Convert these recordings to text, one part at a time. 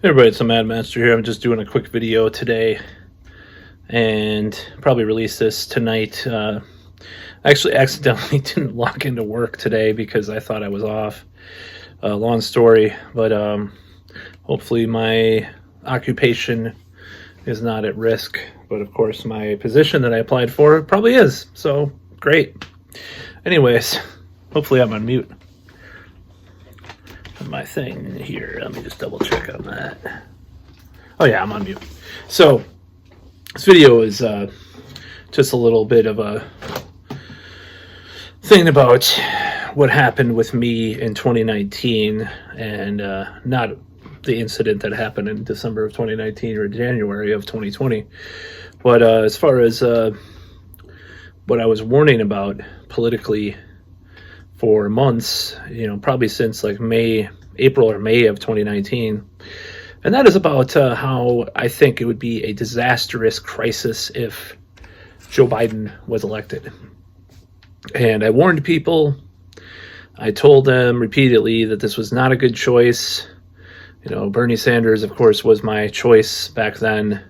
Hey everybody, it's the Mad Master here. I'm just doing a quick video today and probably release this tonight. I actually accidentally didn't log into work today because I thought I was off. Long story, but hopefully my occupation is not at risk. But of course my position that I applied for probably is, so great. Anyways, hopefully I'm on mute. My thing here, let me just double check on that. Oh yeah, I'm on mute. So this video is just a little bit of a thing about what happened with me in 2019 and not the incident that happened in December of 2019 or January of 2020, but as far as what I was warning about politically for months, probably since like April or May of 2019. And that is about how I think it would be a disastrous crisis if Joe Biden was elected. And I warned people. I told them repeatedly that this was not a good choice. Bernie Sanders, of course, was my choice back then.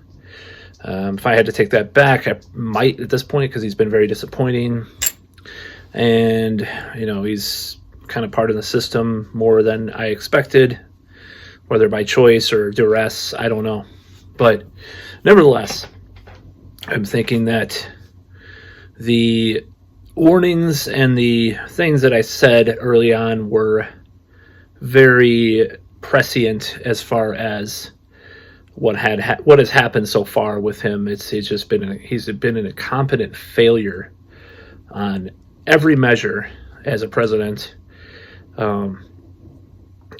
If I had to take that back, I might at this point because he's been very disappointing. And, he's kind of part of the system more than I expected, whether by choice or duress, I don't know. But nevertheless, I'm thinking that the warnings and the things that I said early on were very prescient as far as what has happened so far with him. He's been an incompetent failure on every measure as a president.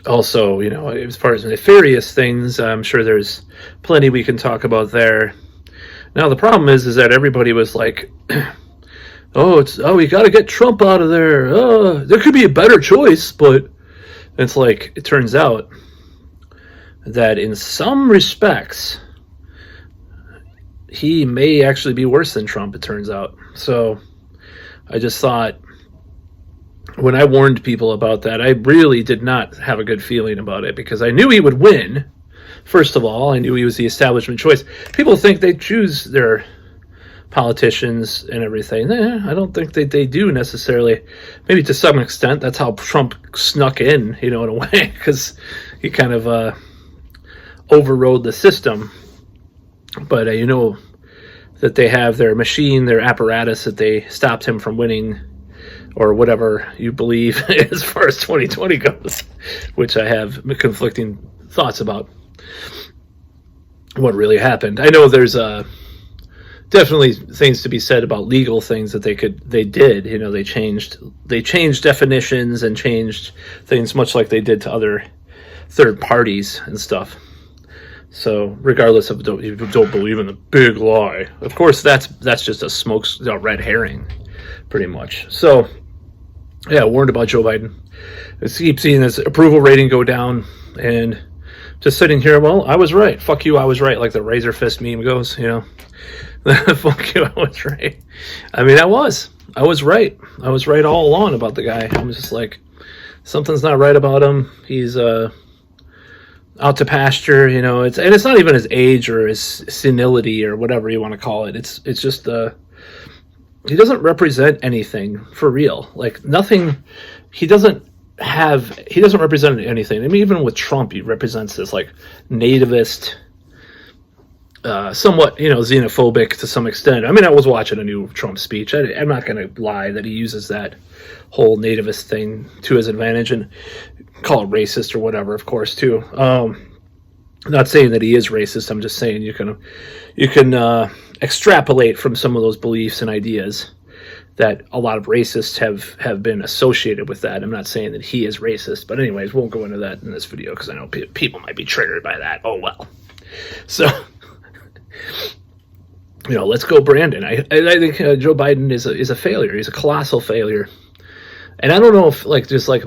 Also, as far as nefarious things, I'm sure there's plenty we can talk about there. Now, the problem is that everybody was like, we got to get Trump out of there. There could be a better choice, but it's like, it turns out that in some respects, he may actually be worse than Trump, it turns out. So I just thought, when I warned people about that, I really did not have a good feeling about it because I knew he would win. First of all, I knew he was the establishment choice. People think they choose their politicians and everything. I don't think that they do necessarily. Maybe to some extent, that's how Trump snuck in, in a way, because he kind of overrode the system. But that they have their machine, their apparatus that they stopped him from winning, or whatever you believe as far as 2020 goes, which I have conflicting thoughts about what really happened. I know there's definitely things to be said about legal things that they did. They changed definitions and changed things much like they did to other third parties and stuff. So regardless of if you don't believe in the big lie, of course that's just a red herring, pretty much. So yeah, warned about Joe Biden. I keep seeing his approval rating go down, and just sitting here, well, I was right. Fuck you, I was right, like the razor fist meme goes, Fuck you, I was right. I mean, I was right. I was right all along about the guy. I'm just like, something's not right about him. He's out to pasture, it's not even his age or his senility or whatever you want to call it. It's just he doesn't represent anything for real. Like nothing. He doesn't represent anything. I mean, even with Trump, he represents this like nativist, somewhat, xenophobic to some extent. I mean, I was watching a new Trump speech. I'm not going to lie that he uses that whole nativist thing to his advantage and call it racist or whatever, of course, too. Not saying that he is racist. I'm just saying you can extrapolate from some of those beliefs and ideas that a lot of racists have been associated with that. I'm not saying that he is racist, but anyways, won't go into that in this video because I know people might be triggered by that. Oh well. So let's go, Brandon. I think Joe Biden is a failure. He's a colossal failure, and I don't know if just like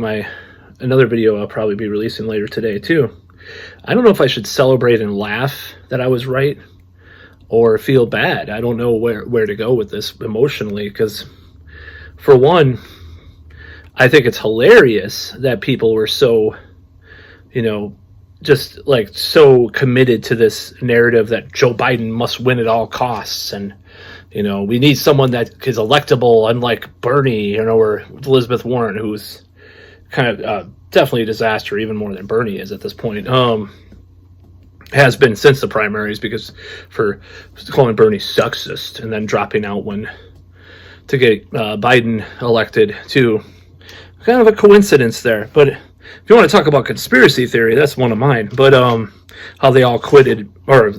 another video I'll probably be releasing later today too. I don't know if I should celebrate and laugh that I was right or feel bad. I don't know where to go with this emotionally because, for one, I think it's hilarious that people were so, just like so committed to this narrative that Joe Biden must win at all costs, and we need someone that is electable, unlike Bernie, or Elizabeth Warren, who's kind of definitely a disaster, even more than Bernie is at this point. Has been since the primaries, because for calling Bernie sexist and then dropping out to get Biden elected too. Kind of a coincidence there, but if you want to talk about conspiracy theory, that's one of mine. But how they all quitted, that's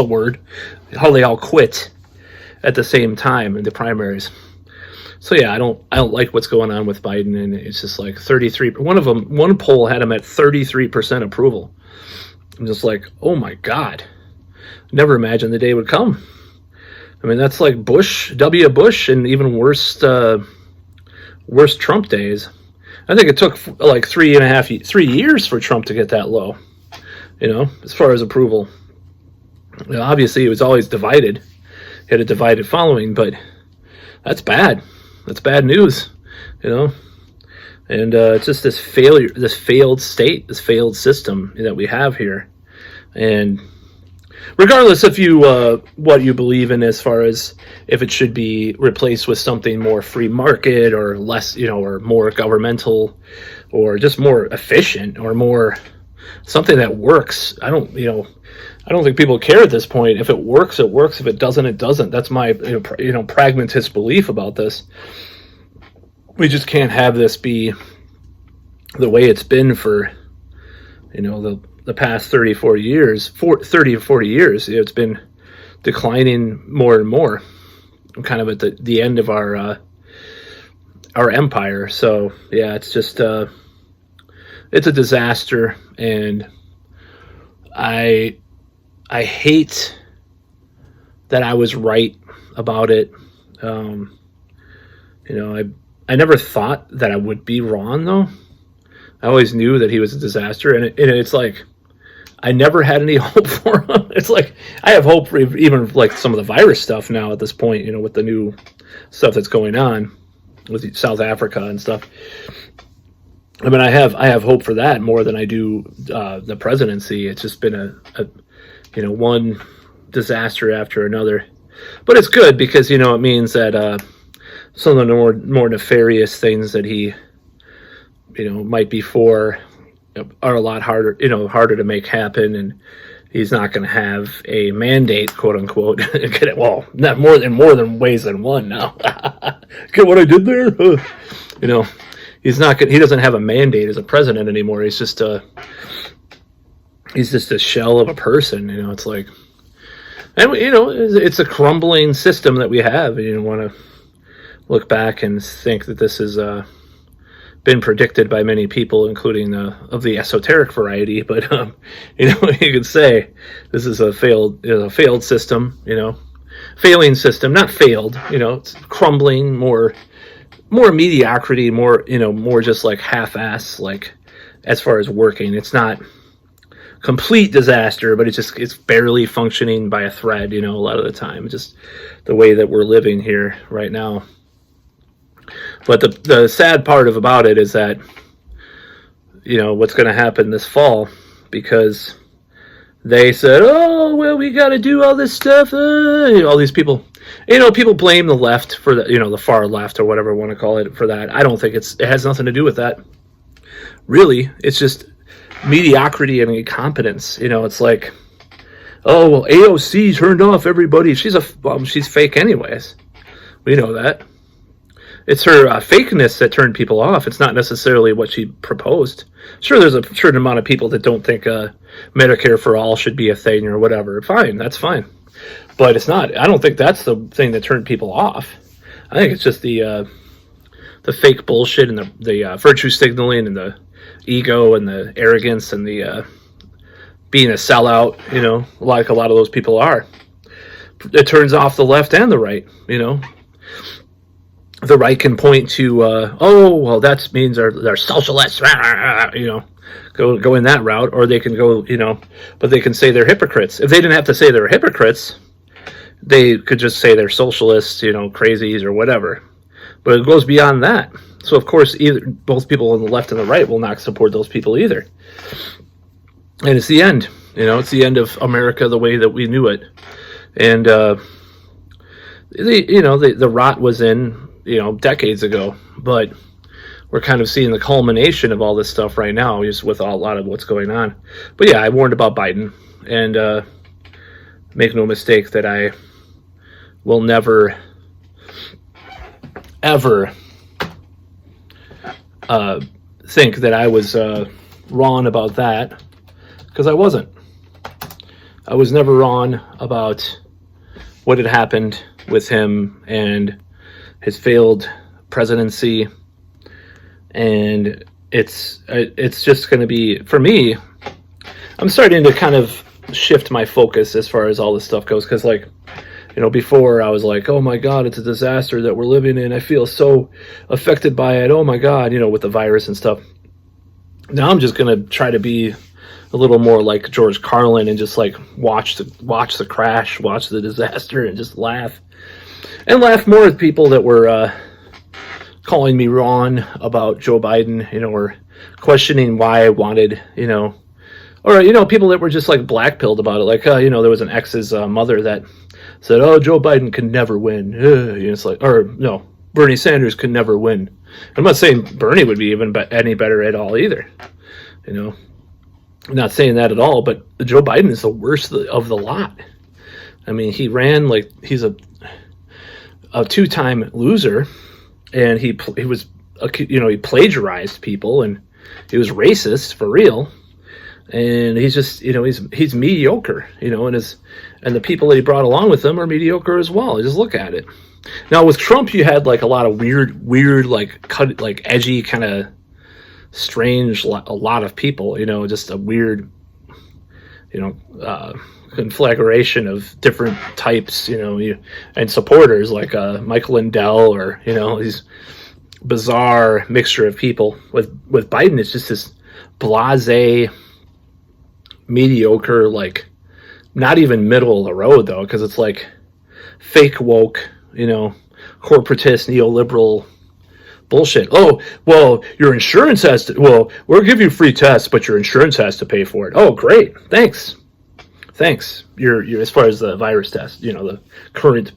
a word. How they all quit at the same time in the primaries. So yeah, I don't like what's going on with Biden, and it's just like 33. One poll had him at 33% approval. I'm just like, oh my God, never imagined the day would come. I mean, that's like W. Bush, and even worse Trump days. I think it took like 3 years for Trump to get that low, as far as approval. Obviously, it was always divided. He had a divided following, but that's bad. That's bad news, And it's just this failure, this failed state, this failed system that we have here. And regardless of what you believe in as far as if it should be replaced with something more free market or less, or more governmental or just more efficient or more something that works. I don't think people care at this point. If it works, it works. If it doesn't, it doesn't. That's my pragmatist belief about this. We just can't have this be the way it's been for the past 30 or 40 years. It's been declining more and more, kind of at the end of our empire. So yeah, it's just it's a disaster, and I hate that I was right about it. I never thought that I would be wrong, though. I always knew that he was a disaster, and it's like I never had any hope for him. It's like I have hope for even like some of the virus stuff now at this point, with the new stuff that's going on with South Africa and stuff. I mean, I have hope for that more than I do the presidency. It's just been a one disaster after another. But it's good because, it means that some of the more nefarious things that he, might be for are a lot harder, harder to make happen. And he's not going to have a mandate, quote unquote. Well, not more than ways than one now. Get what I did there? He's not. He doesn't have a mandate as a president anymore. He's just a shell of a person. It's like, and it's a crumbling system that we have. And you don't want to look back and think that this has been predicted by many people, including of the esoteric variety. But you could say this is a failed system. Failing system, not failed. It's crumbling, more mediocrity, more just like half-ass, like as far as working. It's not complete disaster, but it's barely functioning by a thread, a lot of the time. Just the way that we're living here right now. But the sad part about it is that, what's going to happen this fall, because they said, oh, well, we got to do all this stuff. All these people, people blame the left for the far left or whatever you want to call it for that. I don't think it has nothing to do with that. Really, it's just mediocrity and incompetence. It's like, oh, well, AOC turned off everybody. She's fake anyways. We know that. It's her fakeness that turned people off. It's not necessarily what she proposed. Sure, there's a certain amount of people that don't think Medicare for all should be a thing or whatever. Fine, that's fine. But it's not. I don't think that's the thing that turned people off. I think it's just the fake bullshit and the virtue signaling and the ego and the arrogance and the being a sellout, like a lot of those people are. It turns off the left and the right, The right can point to, oh, well, that means they're socialists, go in that route, or they can go, but they can say they're hypocrites. If they didn't have to say they're hypocrites, they could just say they're socialists, crazies or whatever. But it goes beyond that. So of course, either both people on the left and the right will not support those people either. And it's the end. It's the end of America the way that we knew it. And the rot was in decades ago, but we're kind of seeing the culmination of all this stuff right now, just with a lot of what's going on. But yeah, I warned about Biden, and make no mistake that I will never, ever think that I was wrong about that, because I wasn't. I was never wrong about what had happened with him and his failed presidency. And it's just going to be, for me, I'm starting to kind of shift my focus as far as all this stuff goes, because before I was like, oh my God, it's a disaster that we're living in. I feel so affected by it. Oh my God, with the virus and stuff. Now I'm just going to try to be a little more like George Carlin and just like watch the crash, watch the disaster, and just laugh more at people that were calling me wrong about Joe Biden, or questioning why I wanted, or people that were just like blackpilled about it, like there was an ex's mother that said, oh, Joe Biden can never win. It's like, or no, Bernie Sanders could never win. I'm not saying Bernie would be even any better at all either. I'm not saying that at all, but Joe Biden is the worst of the lot. I mean, he ran like he's a two-time loser, and he was he plagiarized people, and he was racist for real. And he's just he's mediocre, and the people that he brought along with him are mediocre as well. Just look at it. Now with Trump, you had like a lot of weird like edgy kind of strange, a lot of people, just a weird, conflagration of different types, and supporters like Michael Lindell, or these bizarre mixture of people. With Biden, it's just this blasé, mediocre, like not even middle of the road though, because it's like fake woke, corporatist, neoliberal bullshit. Oh, well, your insurance has to, we'll give you free tests, but your insurance has to pay for it. Oh, great. Thanks. You're as far as the virus test, the current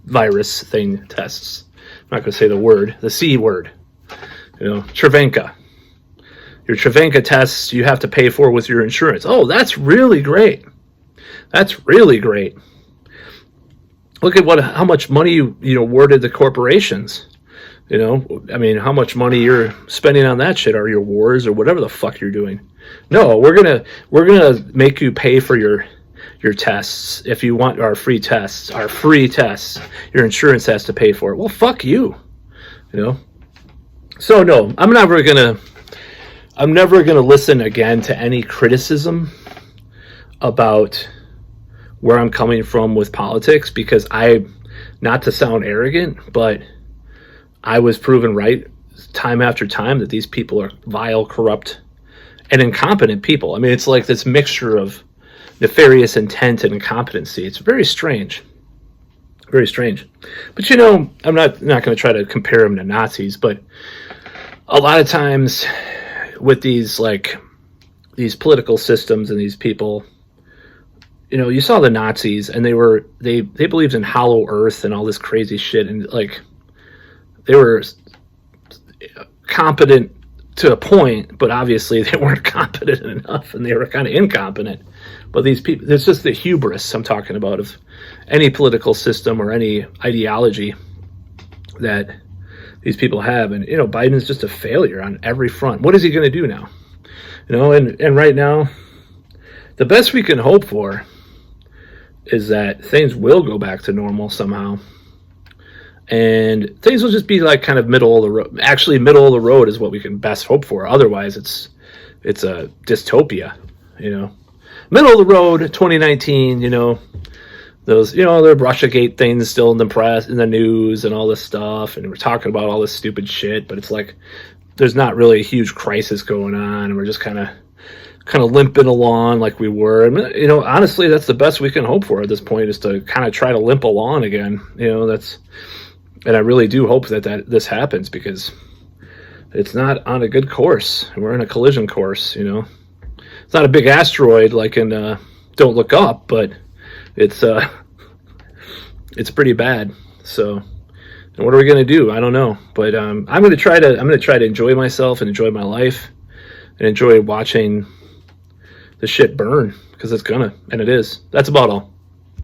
virus thing tests. I'm not going to say the word, the C word, Travenka. Your Travenka tests you have to pay for with your insurance. Oh, that's really great. Look at how much money you awarded the corporations. How much money you're spending on that shit, or your wars, or whatever the fuck you're doing. No, we're gonna make you pay for your tests. If you want our free tests, your insurance has to pay for it. Well, fuck you. So no, I'm never gonna listen again to any criticism about where I'm coming from with politics, because not to sound arrogant, but I was proven right time after time that these people are vile, corrupt, and incompetent people. I mean, it's like this mixture of nefarious intent and incompetency. It's very strange. Very strange. But I'm not going to try to compare them to Nazis, but a lot of times with these political systems and these people, you saw the Nazis, and they believed in hollow earth and all this crazy shit, and like they were competent to a point, but obviously they weren't competent enough, and they were kind of incompetent. But these people, it's just the hubris I'm talking about of any political system or any ideology that these people have. And Biden's just a failure on every front. What is he going to do now? And right now, the best we can hope for is that things will go back to normal somehow. And things will just be like kind of middle of the road. Actually, middle of the road is what we can best hope for. Otherwise, it's a dystopia, Middle of the road, 2019, those, the Russiagate things still in the press, in the news, and all this stuff. And we're talking about all this stupid shit, but it's like there's not really a huge crisis going on, and we're just kind of limping along like we were. And, honestly, that's the best we can hope for at this point, is to kind of try to limp along again. And I really do hope that this happens, because it's not on a good course. We're in a collision course, you know. It's not a big asteroid like in Don't Look Up, but it's it's pretty bad. So, and what are we gonna do? I don't know, but I'm gonna try to enjoy myself and enjoy my life and enjoy watching the shit burn because it's gonna, and it is. That's about all.